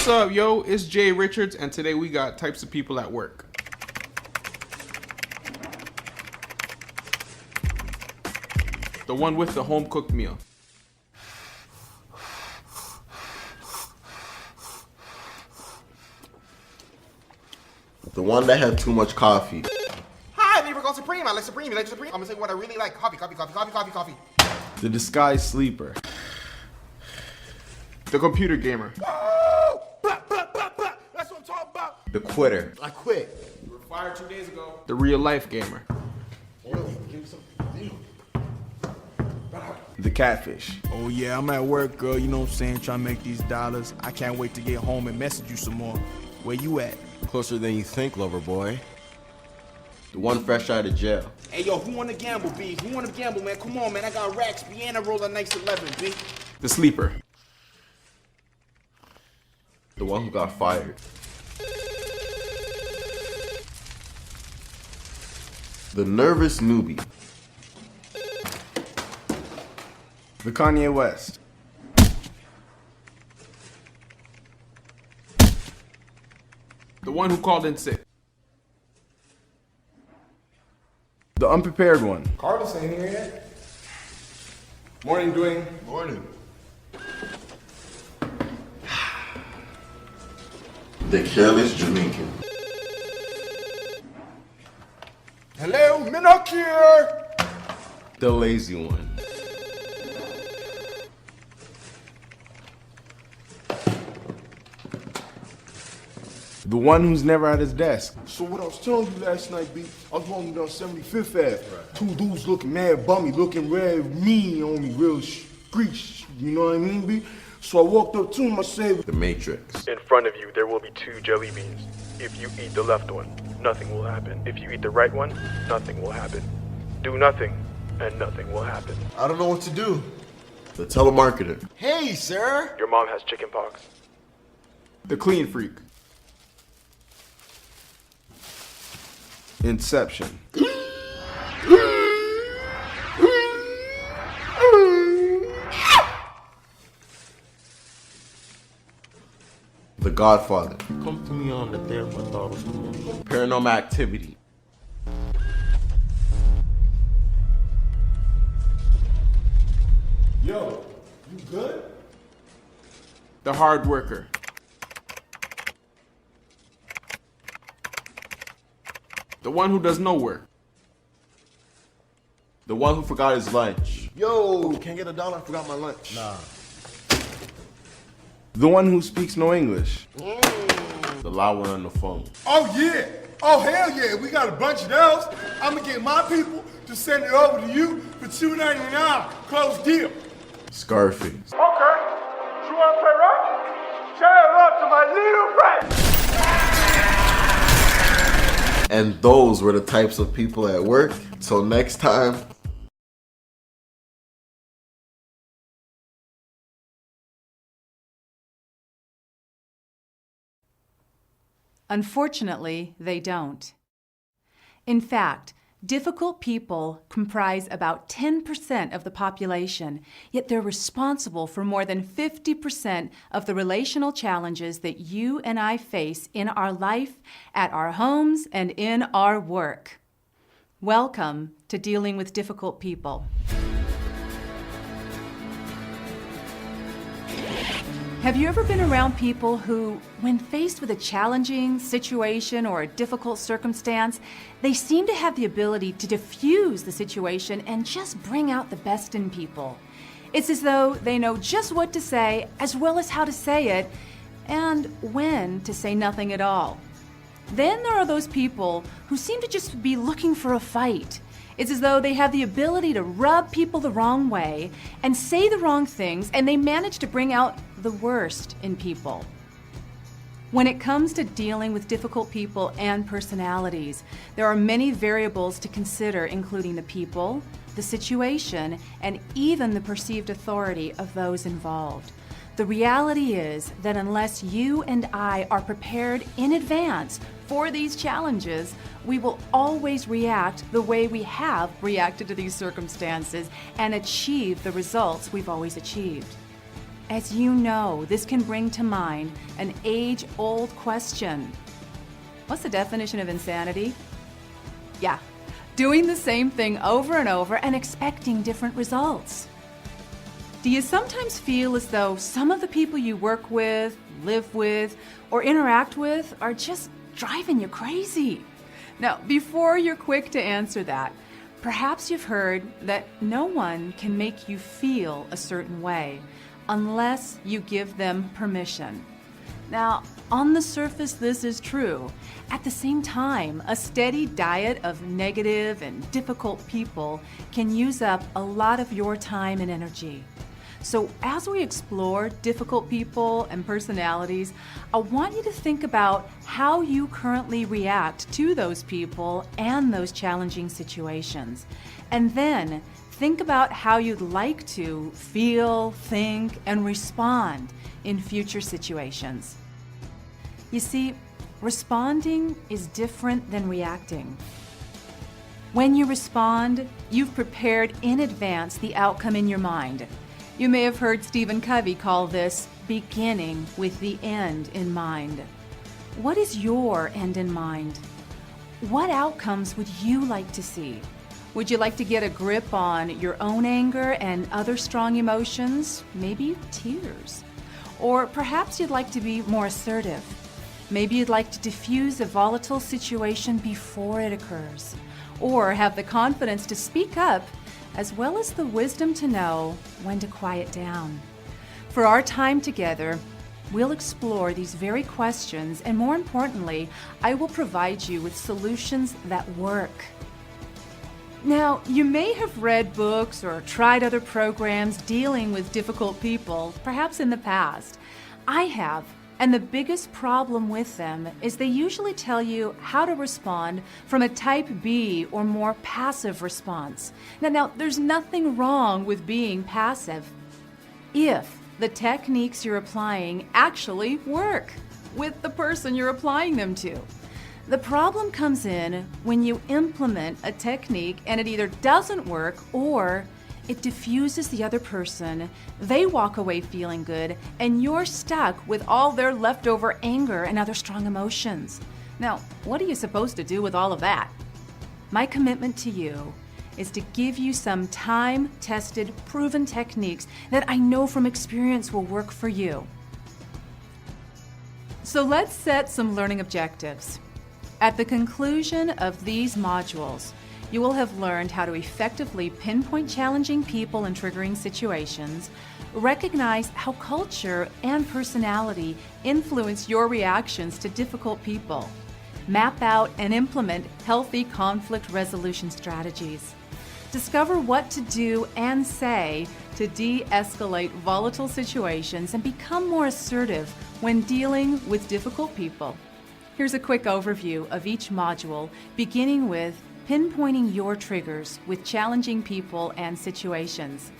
What's up, yo? It's Jay Richards, and today we got types of people at work. The one with the home-cooked meal. The one that had too much coffee. Hi, neighbor called Supreme. I like Supreme. You like Supreme? I'm gonna say what I really like. Coffee, coffee, coffee, coffee, coffee, coffee. The disguised sleeper. The computer gamer. Oh! That's what I'm talking about. The quitter. I quit. You were fired 2 days ago. The real-life gamer. The catfish. Oh yeah, I'm at work, girl, you know what I'm saying, trying to make these dollars. I can't wait to get home and message you some more. Where you at? Closer than you think, lover boy. The one fresh out of jail. Hey yo, who wanna gamble, B? Who wanna gamble, man? Come on, man, I got racks, B, and I roll a nice 11, B. The sleeper. The one who got fired. The nervous newbie. The Kanye West. The one who called in sick. The unprepared one. Carlos ain't here yet. Morning, Dwayne. Morning. The careless Jamaican. Hello, Minnock here. The lazy one. The one who's never at his desk. So what I was telling you last night, B, I was walking down 75th Ave. Two dudes looking mad bummy, looking red mean on me, real screech, you know what I mean, B? So I walked up to him, I said, The Matrix. In front of you, there will be 2 jelly beans. If you eat the left one, nothing will happen. If you eat the right one, nothing will happen. Do nothing, and nothing will happen. I don't know what to do. The telemarketer. Hey, sir. Your mom has chicken pox. The clean freak. Inception. The Godfather. Come to me on the day of my daughter's communion. Paranormal Activity. yo, you good? The hard worker. The one who does no work. The one who forgot his lunch. Yo, can't get $1. I forgot my lunch. Nah. The one who speaks no English. The loud one on the phone. Oh yeah, oh hell yeah, we got a bunch of those. I'm gonna get my people to send it over to you for $2.99, close deal. Scarface. Okay, you wanna play rock? Shout out to my little friend. And those were the types of people at work. Till next time. Unfortunately, they don't. In fact, difficult people comprise about 10% of the population, yet they're responsible for more than 50% of the relational challenges that you and I face in our life, at our homes, and in our work. Welcome to Dealing with Difficult People. Have you ever been around people who, when faced with a challenging situation or a difficult circumstance, they seem to have the ability to diffuse the situation and just bring out the best in people? It's as though they know just what to say as well as how to say it and when to say nothing at all. Then there are those people who seem to just be looking for a fight. It's as though they have the ability to rub people the wrong way and say the wrong things, and they manage to bring out the worst in people. When it comes to dealing with difficult people and personalities, there are many variables to consider, including the people, the situation, and even the perceived authority of those involved. The reality is that unless you and I are prepared in advance for these challenges, we will always react the way we have reacted to these circumstances and achieve the results we've always achieved. As you know, this can bring to mind an age-old question. What's the definition of insanity? Yeah, doing the same thing over and over and expecting different results. Do you sometimes feel as though some of the people you work with, live with, or interact with are just driving you crazy? Now, before you're quick to answer that, perhaps you've heard that no one can make you feel a certain way unless you give them permission. Now, on the surface, this is true. At the same time, a steady diet of negative and difficult people can use up a lot of your time and energy. So as we explore difficult people and personalities, I want you to think about how you currently react to those people and those challenging situations. And then think about how you'd like to feel, think, and respond in future situations. You see, responding is different than reacting. When you respond, you've prepared in advance the outcome in your mind. You may have heard Stephen Covey call this beginning with the end in mind. What is your end in mind? What outcomes would you like to see? Would you like to get a grip on your own anger and other strong emotions, maybe tears? Or perhaps you'd like to be more assertive. Maybe you'd like to diffuse a volatile situation before it occurs, or have the confidence to speak up, as well as the wisdom to know when to quiet down. For our time together, we'll explore these very questions, and more importantly, I will provide you with solutions that work. Now, you may have read books or tried other programs dealing with difficult people, perhaps in the past. I have, and the biggest problem with them is they usually tell you how to respond from a type B or more passive response. Now, there's nothing wrong with being passive if the techniques you're applying actually work with the person you're applying them to. The problem comes in when you implement a technique and it either doesn't work or it diffuses the other person, they walk away feeling good, and you're stuck with all their leftover anger and other strong emotions. Now, what are you supposed to do with all of that? My commitment to you is to give you some time-tested, proven techniques that I know from experience will work for you. So let's set some learning objectives. At the conclusion of these modules, you will have learned how to effectively pinpoint challenging people and triggering situations, recognize how culture and personality influence your reactions to difficult people, map out and implement healthy conflict resolution strategies, discover what to do and say to de-escalate volatile situations, and become more assertive when dealing with difficult people. Here's a quick overview of each module, beginning with pinpointing your triggers with challenging people and situations.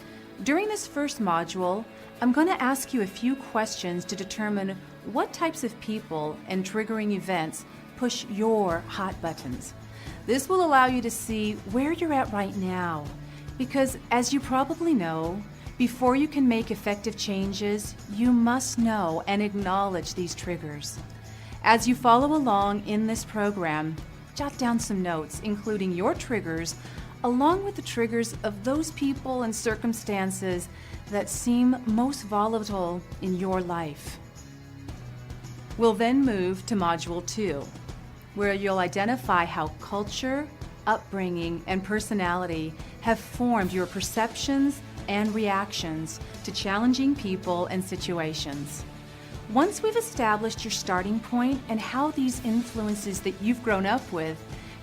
During this first module, I'm going to ask you a few questions to determine what types of people and triggering events push your hot buttons. This will allow you to see where you're at right now, because as you probably know, before you can make effective changes, you must know and acknowledge these triggers. As you follow along in this program, jot down some notes, including your triggers, along with the triggers of those people and circumstances that seem most volatile in your life. We'll then move to Module 2, where you'll identify how culture, upbringing, and personality have formed your perceptions and reactions to challenging people and situations. Once we've established your starting point and how these influences that you've grown up with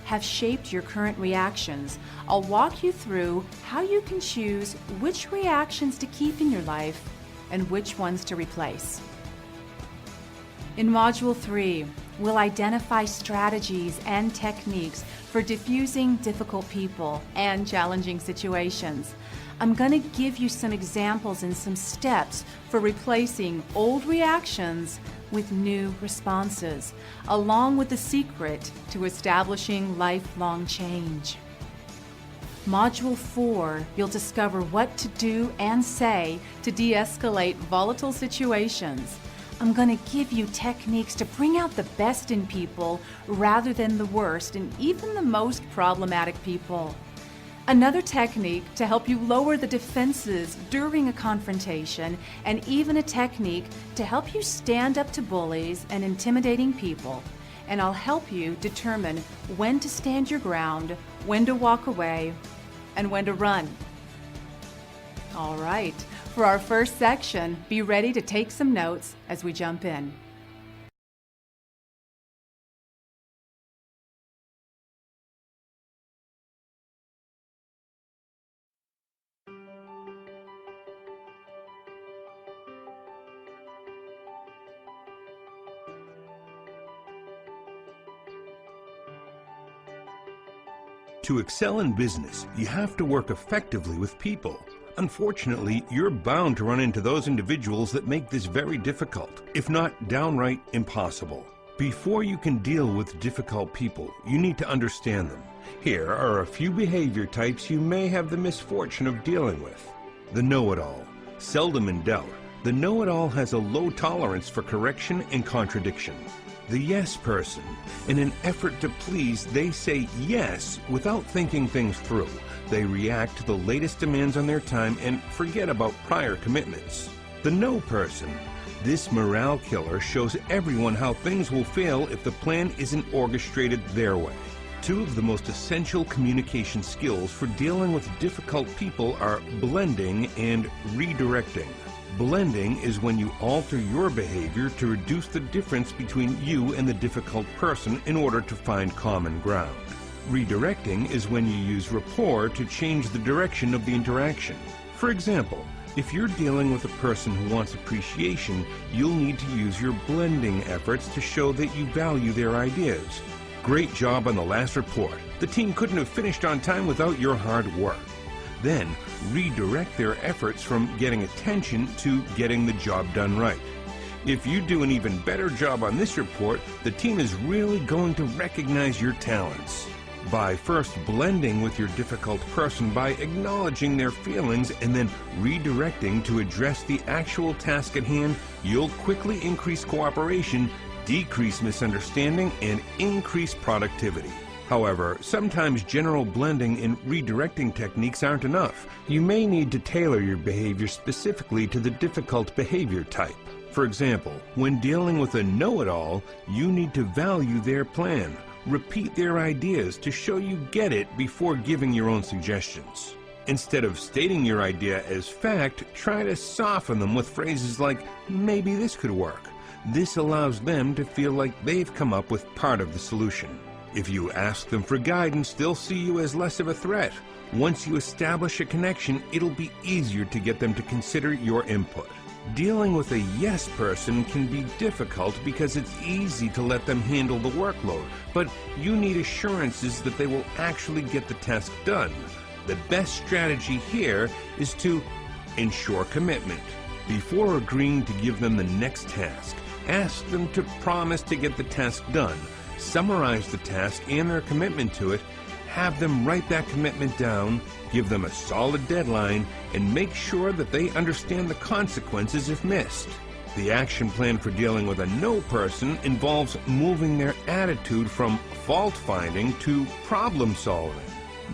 have shaped your current reactions, I'll walk you through how you can choose which reactions to keep in your life and which ones to replace. In Module 3, we'll identify strategies and techniques for diffusing difficult people and challenging situations. I'm going to give you some examples and some steps for replacing old reactions with new responses, along with the secret to establishing lifelong change. Module 4, you'll discover what to do and say to de-escalate volatile situations. I'm going to give you techniques to bring out the best in people rather than the worst in even the most problematic people. Another technique to help you lower the defenses during a confrontation, and even a technique to help you stand up to bullies and intimidating people. And I'll help you determine when to stand your ground, when to walk away, and when to run. All right, for our first section, be ready to take some notes as we jump in. To excel in business, you have to work effectively with people. Unfortunately, you're bound to run into those individuals that make this very difficult, if not downright impossible. Before you can deal with difficult people, you need to understand them. Here are a few behavior types you may have the misfortune of dealing with. The know-it-all. Seldom in doubt, the know-it-all has a low tolerance for correction and contradiction. The yes person. In an effort to please, they say yes without thinking things through. They react to the latest demands on their time and forget about prior commitments. The no person. This morale killer shows everyone how things will fail if the plan isn't orchestrated their way. Two of the most essential communication skills for dealing with difficult people are blending and redirecting. Blending is when you alter your behavior to reduce the difference between you and the difficult person in order to find common ground. Redirecting is when you use rapport to change the direction of the interaction. For example, if you're dealing with a person who wants appreciation, you'll need to use your blending efforts to show that you value their ideas. Great job on the last report. The team couldn't have finished on time without your hard work. Then redirect their efforts from getting attention to getting the job done right. If you do an even better job on this report, the team is really going to recognize your talents. By first blending with your difficult person by acknowledging their feelings and then redirecting to address the actual task at hand, you'll quickly increase cooperation, decrease misunderstanding, and increase productivity. However, sometimes general blending and redirecting techniques aren't enough. You may need to tailor your behavior specifically to the difficult behavior type. For example, when dealing with a know-it-all, you need to value their plan. Repeat their ideas to show you get it before giving your own suggestions. Instead of stating your idea as fact, try to soften them with phrases like, maybe this could work. This allows them to feel like they've come up with part of the solution. If you ask them for guidance, they'll see you as less of a threat. Once you establish a connection, it'll be easier to get them to consider your input. Dealing with a yes person can be difficult because it's easy to let them handle the workload, but you need assurances that they will actually get the task done. The best strategy here is to ensure commitment. Before agreeing to give them the next task, ask them to promise to get the task done. Summarize the task and their commitment to it, have them write that commitment down, give them a solid deadline, and make sure that they understand the consequences if missed. The action plan for dealing with a no person involves moving their attitude from fault-finding to problem-solving.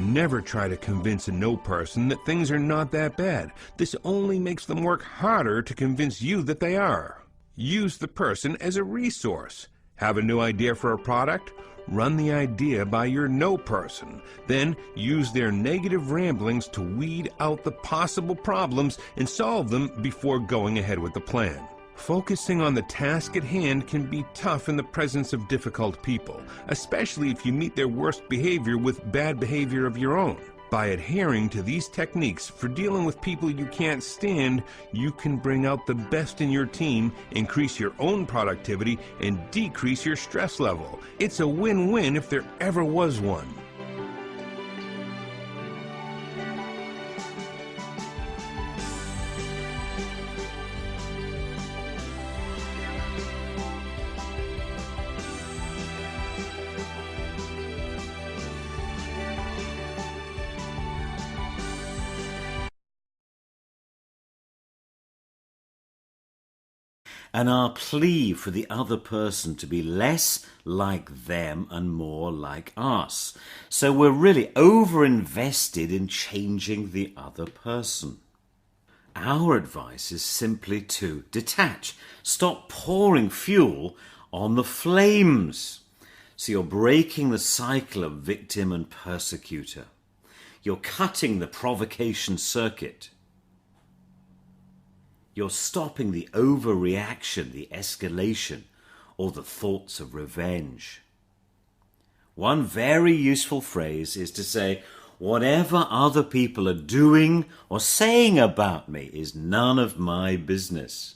Never try to convince a no person that things are not that bad. This only makes them work harder to convince you that they are. Use the person as a resource. Have a new idea for a product? Run the idea by your no person. Then use their negative ramblings to weed out the possible problems and solve them before going ahead with the plan. Focusing on the task at hand can be tough in the presence of difficult people, especially if you meet their worst behavior with bad behavior of your own. By adhering to these techniques for dealing with people you can't stand, you can bring out the best in your team, increase your own productivity, and decrease your stress level. It's a win-win if there ever was one. and our plea for the other person to be less like them and more like us. So we're really over-invested in changing the other person. Our advice is simply to detach. Stop pouring fuel on the flames. So you're breaking the cycle of victim and persecutor. You're cutting the provocation circuit. You're stopping the overreaction, the escalation, or the thoughts of revenge. One very useful phrase is to say, whatever other people are doing or saying about me is none of my business.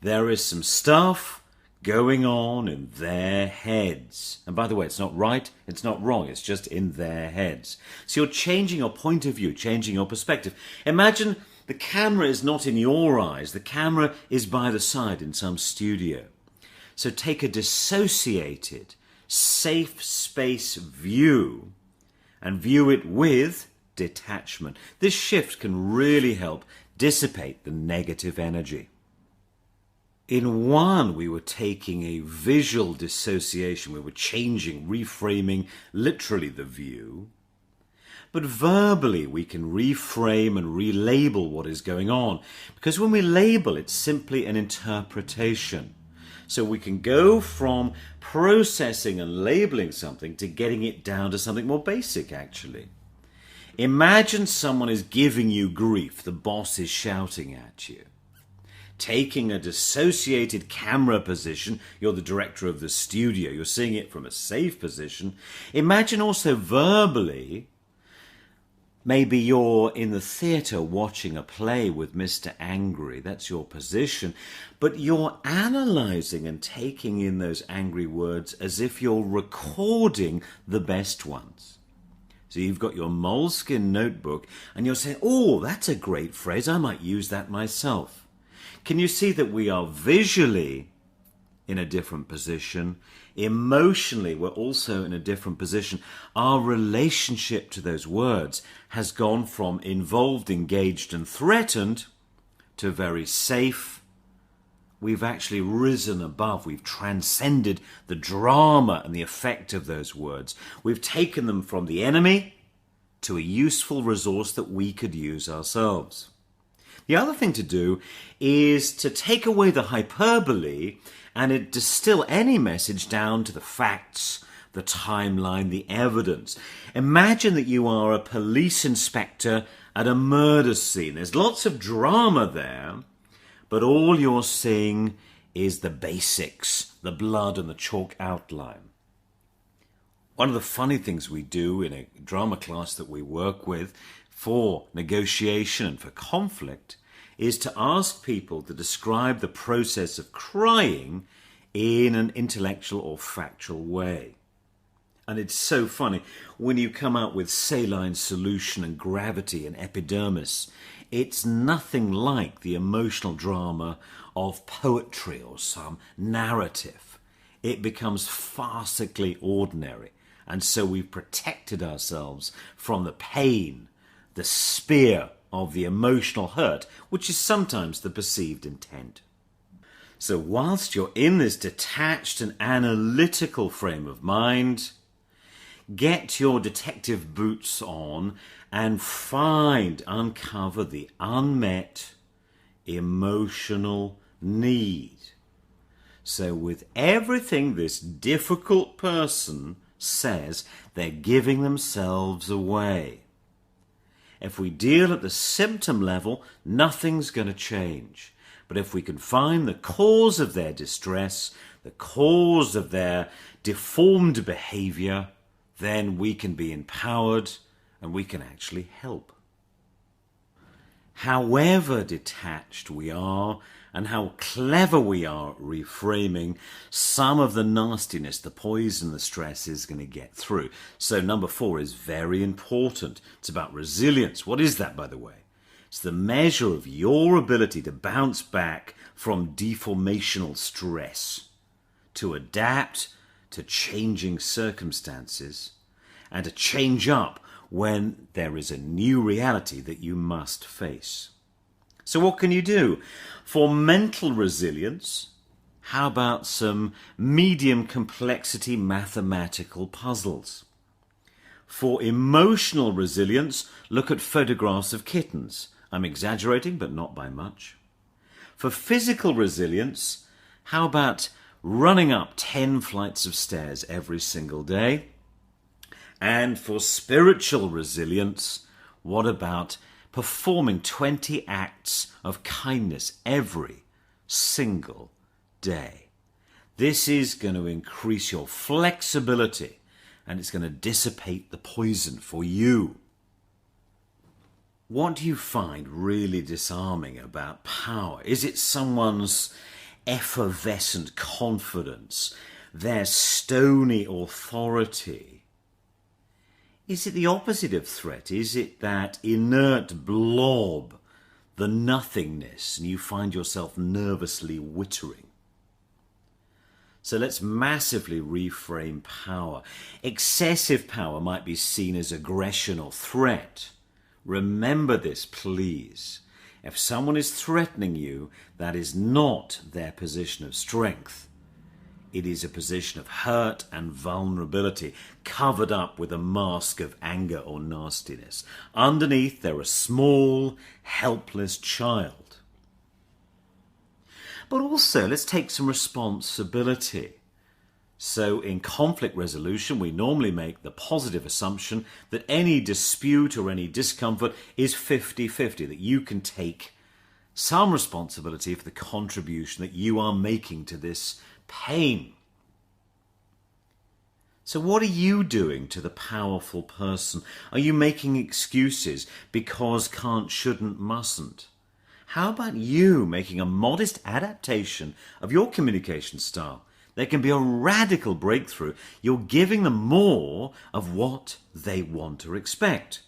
There is some stuff going on in their heads. And by the way, it's not right, it's not wrong, it's just in their heads. So you're changing your point of view, changing your perspective. Imagine the camera is not in your eyes, the camera is by the side in some studio. So take a dissociated, safe space view and view it with detachment. This shift can really help dissipate the negative energy. In one, we were taking a visual dissociation. We were changing, reframing literally the view. But verbally, we can reframe and relabel what is going on. Because when we label, it's simply an interpretation. So we can go from processing and labeling something to getting it down to something more basic, actually. Imagine someone is giving you grief. The boss is shouting at you. Taking a dissociated camera position, you're the director of the studio, you're seeing it from a safe position. Imagine also verbally, maybe you're in the theatre watching a play with Mr. Angry, that's your position, but you're analysing and taking in those angry words as if you're recording the best ones. So you've got your moleskin notebook and you're saying, oh, that's a great phrase, I might use that myself. Can you see that we are visually in a different position? Emotionally, we're also in a different position. Our relationship to those words has gone from involved, engaged, and threatened to very safe. We've actually risen above. We've transcended the drama and the effect of those words. We've taken them from the enemy to a useful resource that we could use ourselves. The other thing to do is to take away the hyperbole and distill any message down to the facts, the timeline, the evidence. Imagine that you are a police inspector at a murder scene. There's lots of drama there, but all you're seeing is the basics, the blood and the chalk outline. One of the funny things we do in a drama class that we work with for negotiation and for conflict is to ask people to describe the process of crying in an intellectual or factual way. And it's so funny, when you come out with saline solution and gravity and epidermis, it's nothing like the emotional drama of poetry or some narrative. It becomes farcically ordinary. And so we've protected ourselves from the pain, the spear of the emotional hurt, which is sometimes the perceived intent. So whilst you're in this detached and analytical frame of mind, get your detective boots on and uncover the unmet emotional need. So with everything this difficult person says, they're giving themselves away. If we deal at the symptom level, nothing's going to change. But if we can find the cause of their distress, the cause of their deformed behavior, then we can be empowered and we can actually help. However detached we are and how clever we are at reframing, some of the nastiness, the poison, the stress is going to get through. So number 4 is very important. It's about resilience. What is that, by the way? It's the measure of your ability to bounce back from deformational stress, to adapt to changing circumstances, and to change up when there is a new reality that you must face. So what can you do? For mental resilience, how about some medium complexity mathematical puzzles? For emotional resilience, look at photographs of kittens. I'm exaggerating, but not by much. For physical resilience, how about running up 10 flights of stairs every single day? And for spiritual resilience, what about performing 20 acts of kindness every single day? This is going to increase your flexibility and it's going to dissipate the poison for you. What do you find really disarming about power? Is it someone's effervescent confidence, their stony authority? Is it the opposite of threat? Is it that inert blob, the nothingness, and you find yourself nervously wittering? So let's massively reframe power. Excessive power might be seen as aggression or threat. Remember this, please. If someone is threatening you, that is not their position of strength. It is a position of hurt and vulnerability, covered up with a mask of anger or nastiness. Underneath, they're a small, helpless child. But also, let's take some responsibility. So in conflict resolution, we normally make the positive assumption that any dispute or any discomfort is 50-50, that you can take some responsibility for the contribution that you are making to this pain. So what are you doing to the powerful person? Are you making excuses because can't, shouldn't, mustn't? How about you making a modest adaptation of your communication style? There can be a radical breakthrough. You're giving them more of what they want or expect.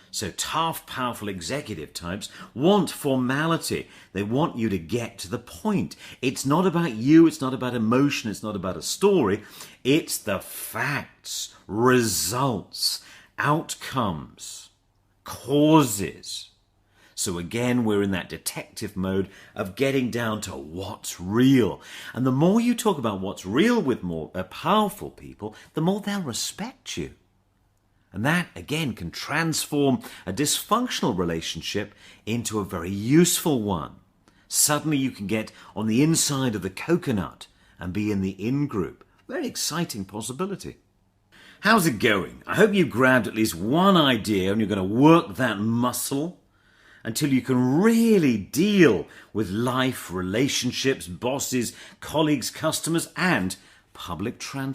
So tough, powerful executive types want formality. They want you to get to the point. It's not about you. It's not about emotion. It's not about a story. It's the facts, results, outcomes, causes. So again, we're in that detective mode of getting down to what's real. And the more you talk about what's real with more powerful people, the more they'll respect you. And that, again, can transform a dysfunctional relationship into a very useful one. Suddenly you can get on the inside of the coconut and be in the in-group. Very exciting possibility. How's it going? I hope you've grabbed at least one idea and you're going to work that muscle until you can really deal with life, relationships, bosses, colleagues, customers, and public transport.